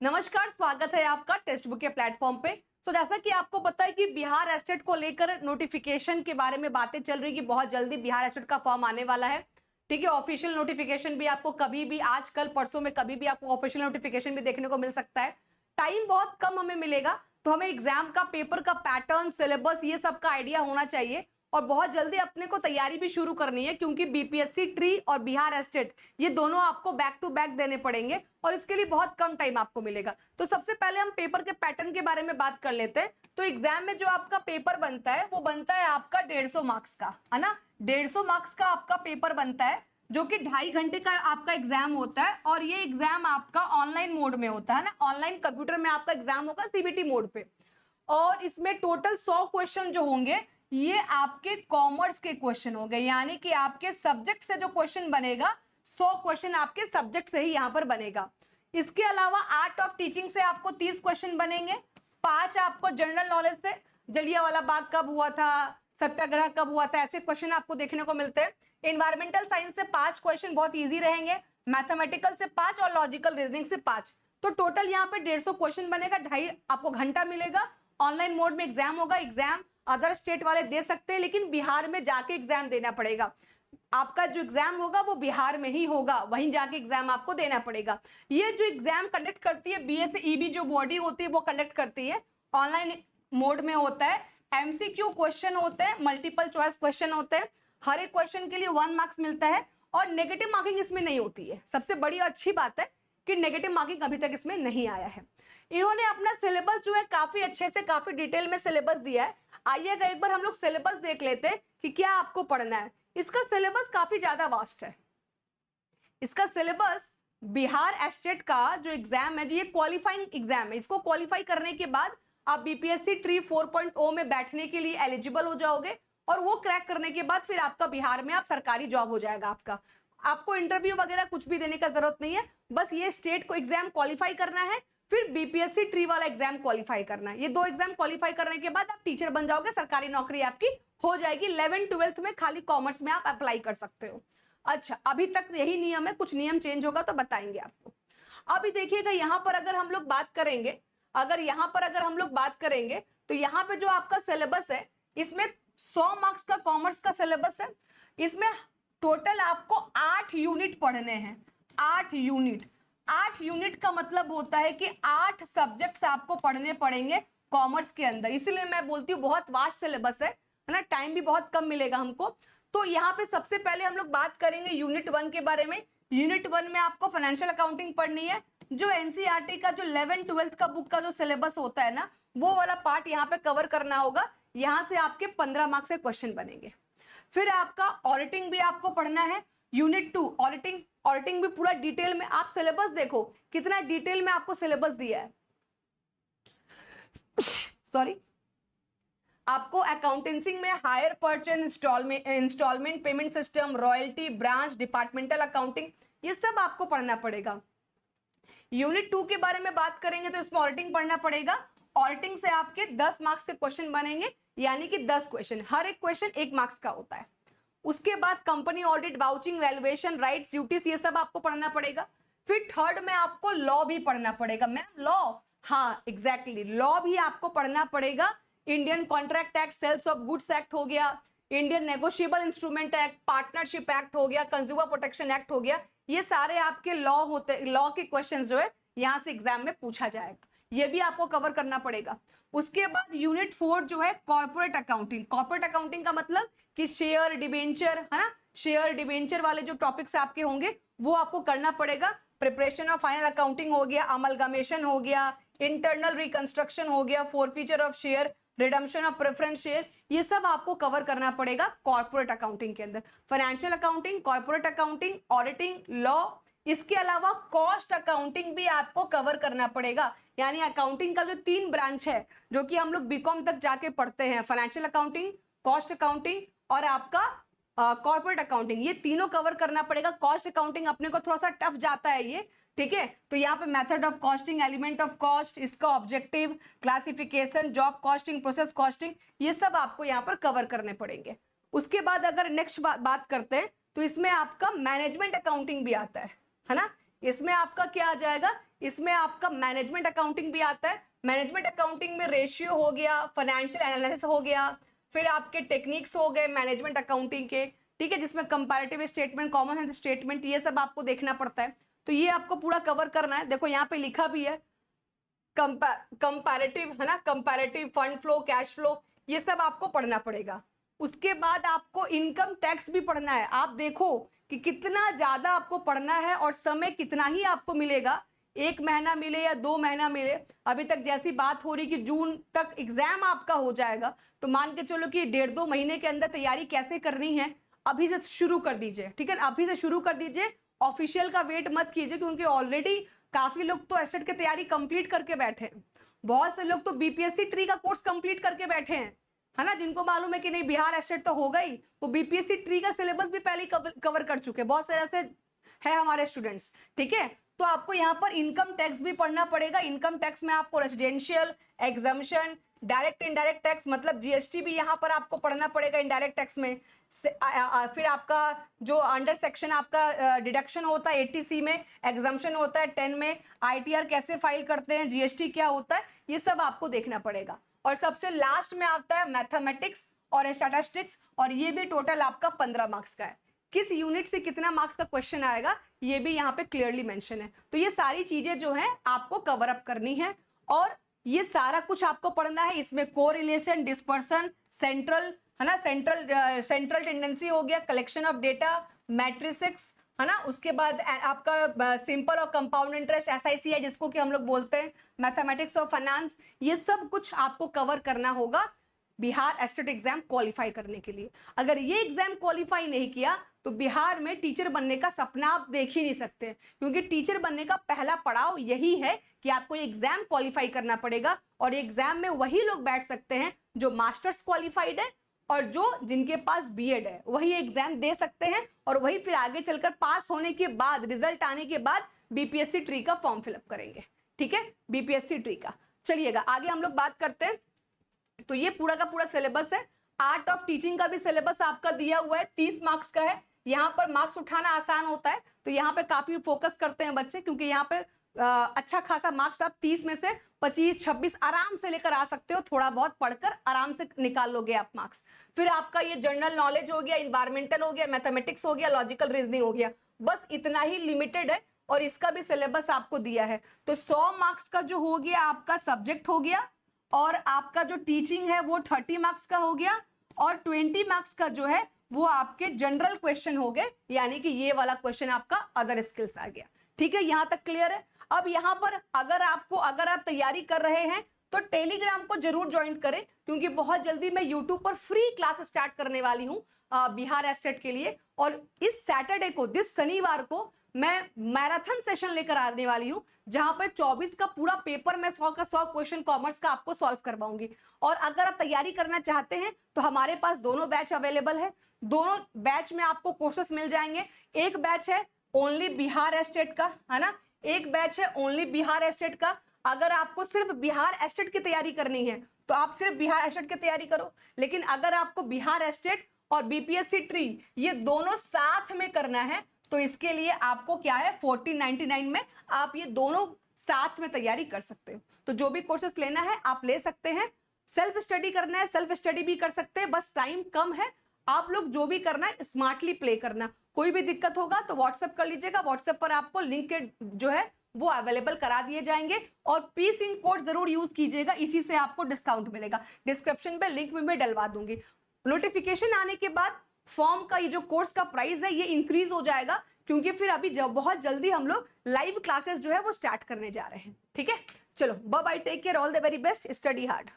नमस्कार, स्वागत है आपका टेक्स्ट बुक के प्लेटफॉर्म पे। जैसा कि आपको पता है कि बिहार एस्टेट को लेकर नोटिफिकेशन के बारे में बातें चल रही कि बहुत जल्दी बिहार एस्टेट का फॉर्म आने वाला है। ठीक है, ऑफिशियल नोटिफिकेशन भी आपको कभी भी, आज कल परसों में कभी भी आपको ऑफिशियल नोटिफिकेशन भी देखने को मिल सकता है। टाइम बहुत कम हमें मिलेगा, तो हमें एग्जाम का पेपर का पैटर्न, सिलेबस, ये सब का आइडिया होना चाहिए और बहुत जल्दी अपने को तैयारी भी शुरू करनी है, क्योंकि बीपीएससी ट्री और बिहार एस्टेट ये दोनों आपको बैक टू बैक देने पड़ेंगे और इसके लिए बहुत कम टाइम आपको मिलेगा। तो सबसे पहले हम पेपर के पैटर्न के बारे में बात कर लेते हैं। तो एग्जाम में जो आपका पेपर बनता है वो बनता है आपका 150 मार्क्स का, है ना। 150 मार्क्स का आपका पेपर बनता है, जो कि 2.5 घंटे का आपका एग्जाम होता है और ये एग्जाम आपका ऑनलाइन मोड में होता है ना। ऑनलाइन कंप्यूटर में आपका एग्जाम होगा सीबीटी मोड पे, और इसमें टोटल 100 क्वेश्चन जो होंगे ये आपके कॉमर्स के क्वेश्चन होंगे, यानी कि आपके सब्जेक्ट से जो क्वेश्चन बनेगा 100 क्वेश्चन आपके सब्जेक्ट से ही यहां पर बनेगा। इसके अलावा आर्ट ऑफ टीचिंग से आपको 30 क्वेश्चन बनेंगे, 5 आपको जनरल नॉलेज से, जलियांवाला बाग कब हुआ था, सत्याग्रह कब हुआ था, ऐसे क्वेश्चन आपको देखने को मिलते हैं। एनवायरमेंटल साइंस से 5 क्वेश्चन बहुत ईजी रहेंगे, मैथमेटिकल से 5 और लॉजिकल रीजनिंग से 5। तो टोटल यहाँ पे 150 क्वेश्चन बनेगा, 2.5 आपको घंटा मिलेगा। ऑनलाइन मोड में एग्जाम होगा। एग्जाम अदर स्टेट वाले दे सकते हैं, लेकिन बिहार में जाके एग्जाम देना पड़ेगा। आपका जो एग्जाम होगा वो बिहार में ही होगा, वहीं जाके एग्जाम आपको देना पड़ेगा। ये जो एग्जाम कंडक्ट करती है बीएसईबी जो बॉडी होती है वो कंडक्ट करती है, ऑनलाइन मोड में होता है। एमसीक्यू क्वेश्चन होते हैं, मल्टीपल चॉइस क्वेश्चन होते हैं, हर एक क्वेश्चन के लिए 1 मार्क्स मिलता है और नेगेटिव मार्किंग इसमें नहीं होती है। सबसे बड़ी अच्छी बात है कि नेगेटिव मार्किंग अभी तक इसमें नहीं आया है। इन्होंने अपना सिलेबस जो है काफी अच्छे से, काफी डिटेल में सिलेबस दिया है। आइएगा एक बार हम लोग सिलेबस देख लेते हैं कि क्या आपको पढ़ना है। इसका सिलेबस काफी ज्यादा वास्ट है। इसका सिलेबस बिहार एस्टेट का जो एग्जाम है, जो ये क्वालिफाइंग एग्जाम है, इसको क्वालिफाई करने के बाद आप बीपीएससी ट्री 4.0 में बैठने के लिए एलिजिबल हो जाओगे और वो क्रैक करने के बाद फिर आपका बिहार में आप सरकारी जॉब हो जाएगा। आपको इंटरव्यू वगैरह कुछ भी देने का जरूरत नहीं है, बस ये स्टेट को एग्जाम क्वालिफाई करना है, फिर बीपीएससी ट्री वाला एग्जाम क्वालिफाई करना है। ये 2 एग्जाम क्वालिफाई करने के बाद आप टीचर बन जाओगे, सरकारी नौकरी आपकी हो जाएगी। 11th 12th में खाली कॉमर्स में आप अप्लाई कर सकते हो। अच्छा, अभी तक यही नियम है, कुछ नियम चेंज होगा तो बताएंगे आपको। अभी देखिएगा यहां पर अगर हम लोग बात करेंगे, तो यहाँ पे जो आपका सिलेबस है इसमें 100 मार्क्स का कॉमर्स का सिलेबस है। इसमें टोटल आपको 8 यूनिट पढ़ने हैं। 8 यूनिट का मतलब होता है कि 8 सब्जेक्ट्स आपको पढ़ने पड़ेंगे कॉमर्स के अंदर। इसीलिए मैं बोलती हूँ बहुत वास्ट सिलेबस है ना, टाइम भी बहुत कम मिलेगा हमको। तो यहाँ पे सबसे पहले हम लोग बात करेंगे यूनिट 1 के बारे में। यूनिट 1 में आपको फाइनेंशियल अकाउंटिंग पढ़नी है। जो एनसीईआरटी का जो 11th 12th का बुक का जो सिलेबस होता है ना, वो वाला पार्ट यहाँ पे कवर करना होगा। यहाँ से आपके 15 मार्क्स के क्वेश्चन बनेंगे। फिर आपका ऑडिटिंग भी आपको पढ़ना है। यूनिट 2 ऑडिटिंग भी पूरा डिटेल में। आप सिलेबस देखो कितना डिटेल में आपको सिलेबस दिया है। सॉरी, आपको अकाउंटेंसी में hire purchase, instalment payment system, royalty, branch, departmental accounting, ये सब आपको पढ़ना पड़ेगा। यूनिट 2 के बारे में बात करेंगे तो इसमें ऑडिटिंग पढ़ना पड़ेगा। ऑडिटिंग से आपके 10 मार्क्स के क्वेश्चन बनेंगे, यानी कि 10 क्वेश्चन, हर एक क्वेश्चन 1 मार्क्स का होता है। उसके बाद company audit, vouching, valuation, rights, duties, ये सब आपको पढ़ना पड़ेगा। फिर थर्ड में आपको लॉ भी पढ़ना पड़ेगा। मैम लॉ, हाँ एग्जैक्टली, लॉ भी आपको पढ़ना पड़ेगा। Indian contract act, sales of goods act हो गया, Indian negotiable instrument act, partnership act हो गया, कंज्यूमर प्रोटेक्शन एक्ट हो गया। ये सारे आपके लॉ होते, लॉ के क्वेश्चन जो है यहां से एग्जाम में पूछा जाएगा, ये भी आपको कवर करना पड़ेगा। उसके बाद यूनिट 4 जो है कॉर्पोरेट अकाउंटिंग। कॉर्पोरेट अकाउंटिंग का मतलब कि शेयर, डिबेंचर, है ना, शेयर डिबेंचर वाले जो टॉपिक्स आपके होंगे वो आपको करना पड़ेगा। प्रिपरेशन ऑफ फाइनल अकाउंटिंग हो गया, अमलगमेशन हो गया, इंटरनल रिकंस्ट्रक्शन हो गया, forfeiture of share, redemption of preference share, ये सब आपको कवर करना पड़ेगा कॉर्पोरेट अकाउंटिंग के अंदर। Financial accounting, corporate accounting, auditing, law, इसके अलावा कॉस्ट अकाउंटिंग भी आपको कवर करना पड़ेगा। यानी अकाउंटिंग का जो 3 ब्रांच है जो कि हम लोग बीकॉम तक जाके पढ़ते हैं, फाइनेंशियल अकाउंटिंग, कॉस्ट अकाउंटिंग और आपका कॉर्पोरेट अकाउंटिंग, ये तीनों कवर करना पड़ेगा। कॉस्ट अकाउंटिंग अपने को थोड़ा सा टफ जाता है ये, ठीक है। तो यहाँ पे method of costing, element of cost, इसका objective, classification, job costing, process costing, ये सब आपको यहाँ पर कवर करने पड़ेंगे। उसके बाद अगर नेक्स्ट बात करते हैं तो इसमें आपका मैनेजमेंट अकाउंटिंग भी आता है ना। इसमें आपका क्या आ जाएगा, इसमें आपका मैनेजमेंट अकाउंटिंग भी आता है। मैनेजमेंट अकाउंटिंग में रेशियो हो गया, फाइनेंशियल एनालिसिस हो गया, फिर आपके टेक्निक्स हो गए मैनेजमेंट अकाउंटिंग के, ठीक है, जिसमें comparative statement, common sense statement, ये सब आपको देखना पड़ता है। तो ये आपको पूरा कवर करना है। देखो यहाँ पे लिखा भी है कंपैरेटिव, है ना, comparative fund flow, cash flow, ये सब आपको पढ़ना पड़ेगा। उसके बाद आपको इनकम टैक्स भी पढ़ना है। आप देखो कि कितना ज्यादा आपको पढ़ना है और समय कितना ही आपको मिलेगा, 1 महीना मिले या 2 महीना मिले। अभी तक जैसी बात हो रही कि जून तक एग्जाम आपका हो जाएगा, तो मान के चलो कि 1.5-2 महीने के अंदर तैयारी कैसे करनी है, अभी से शुरू कर दीजिए, ठीक है, अभी से शुरू कर दीजिए। ऑफिशियल का वेट मत कीजिए, क्योंकि ऑलरेडी काफी लोग तो एसएट की तैयारी कंप्लीट करके बैठे हैं। बहुत से लोग तो बीपीएससी ट्री का कोर्स कंप्लीट करके बैठे हैं, है ना, जिनको मालूम है कि नहीं बिहार एसएट तो होगा ही, वो बीपीएससी ट्री का सिलेबस भी पहले कवर कर चुके हैं। बहुत से ऐसे है हमारे स्टूडेंट्स, ठीक है। तो आपको यहाँ पर इनकम टैक्स भी पढ़ना पड़ेगा। इनकम टैक्स में आपको residential, exemption, direct indirect tax मतलब जीएसटी भी यहाँ पर आपको पढ़ना पड़ेगा इनडायरेक्ट टैक्स में। फिर आपका जो अंडर सेक्शन आपका डिडक्शन होता है 80C में, एग्जम्पशन होता है 10 में, आईटीआर कैसे फाइल करते हैं, जीएसटी क्या होता है, ये सब आपको देखना पड़ेगा। और सबसे लास्ट में आता है मैथमेटिक्स और स्टैटिस्टिक्स, और ये भी टोटल आपका 15 मार्क्स का है। किस यूनिट से कितना मार्क्स का क्वेश्चन आएगा ये भी यहाँ पे क्लियरली मेंशन है। तो ये सारी चीजें जो है आपको कवर अप करनी है, और ये सारा कुछ आपको पढ़ना है। इसमें कोरिलेशन, डिस्पर्सन, सेंट्रल, है ना, सेंट्रल टेंडेंसी हो गया, कलेक्शन ऑफ डेटा, मैट्रिसेस, है ना, उसके बाद आपका सिंपल और कंपाउंड इंटरेस्ट, एसआईसी है जिसको कि हम लोग बोलते हैं, मैथमेटिक्स और फाइनेंस, ये सब कुछ आपको कवर करना होगा बिहार एस्टेट एग्जाम क्वालिफाई करने के लिए। अगर ये एग्जाम क्वालिफाई नहीं किया तो बिहार में टीचर बनने का सपना आप देख ही नहीं सकते, क्योंकि टीचर बनने का पहला पड़ाव यही है कि आपको एग्जाम क्वालिफाई करना पड़ेगा। और एग्जाम में वही लोग बैठ सकते हैं जो मास्टर्स क्वालिफाइड है, और जो जिनके पास बीएड है वही एग्जाम दे सकते हैं, और वही फिर आगे चलकर पास होने के बाद, रिजल्ट आने के बाद बीपीएससी ट्री का फॉर्म फिलअप करेंगे, ठीक है, बीपीएससी ट्री का। चलिएगा आगे हम लोग बात करते हैं। तो ये पूरा का पूरा सिलेबस है। आर्ट ऑफ टीचिंग का भी सिलेबस आपका दिया हुआ है, 30 मार्क्स का है। यहाँ पर मार्क्स उठाना आसान होता है, तो यहाँ पे काफी फोकस करते हैं बच्चे, क्योंकि यहाँ पे अच्छा खासा मार्क्स आप 30 में से 25-26 आराम से लेकर आ सकते हो। थोड़ा बहुत पढ़कर आराम से निकाल लोगे आप मार्क्स। फिर आपका ये जनरल नॉलेज हो गया, इन्वायरमेंटल हो गया, मैथमेटिक्स हो गया, लॉजिकल रीजनिंग हो गया, बस इतना ही लिमिटेड है, और इसका भी सिलेबस आपको दिया है। तो 100 मार्क्स का जो हो गया आपका सब्जेक्ट हो गया, और आपका जो टीचिंग है वो 30 मार्क्स का हो गया, और 20 मार्क्स का जो है वो आपके जनरल क्वेश्चन हो गए, यानी कि ये वाला क्वेश्चन आपका अदर स्किल्स आ गया, ठीक है। यहां तक क्लियर है। अब यहाँ पर अगर आप तैयारी कर रहे हैं तो टेलीग्राम को जरूर ज्वाइन करें, क्योंकि बहुत जल्दी मैं यूट्यूब पर फ्री क्लास स्टार्ट करने वाली हूँ बिहार एस्टेट के लिए। और इस सैटरडे को, दिस शनिवार को मैं मैराथन सेशन लेकर आने वाली हूँ, जहां पर 24 का पूरा पेपर मैं 100 का 100 क्वेश्चन कॉमर्स का आपको सॉल्व करवाऊंगी। और अगर आप तैयारी करना चाहते हैं तो हमारे पास दोनों बैच अवेलेबल है। दोनों बैच में आपको कोर्सेस मिल जाएंगे। एक बैच है ओनली बिहार एस्टेट का, है ना, एक बैच है ओनली बिहार एस्टेट का। अगर आपको सिर्फ बिहार एस्टेट की तैयारी करनी है तो आप सिर्फ बिहार एस्टेट की तैयारी करो, लेकिन अगर आपको बिहार एस्टेट और बीपीएससी ट्री ये दोनों साथ में करना है तो इसके लिए आपको क्या है, 1499 में आप ये दोनों साथ में तैयारी कर सकते हो। तो जो भी कोर्सेस लेना है आप ले सकते हैं। सेल्फ स्टडी करना है, सेल्फ स्टडी भी कर सकते हैं, बस टाइम कम है। आप लोग जो भी करना है स्मार्टली प्ले करना। कोई भी दिक्कत होगा तो व्हाट्सएप कर लीजिएगा, व्हाट्सएप पर आपको लिंक जो है वो अवेलेबल करा दिए जाएंगे। और पी सिंह कोड जरूर यूज कीजिएगा, इसी से आपको डिस्काउंट मिलेगा। डिस्क्रिप्शन पे लिंक में डलवा दूंगी। नोटिफिकेशन आने के बाद फॉर्म का ये जो कोर्स का प्राइस है ये इंक्रीज हो जाएगा, क्योंकि फिर अभी बहुत जल्दी हम लोग लाइव क्लासेस जो है वो स्टार्ट करने जा रहे हैं, ठीक है। चलो bye bye, take care, all the very best, study hard.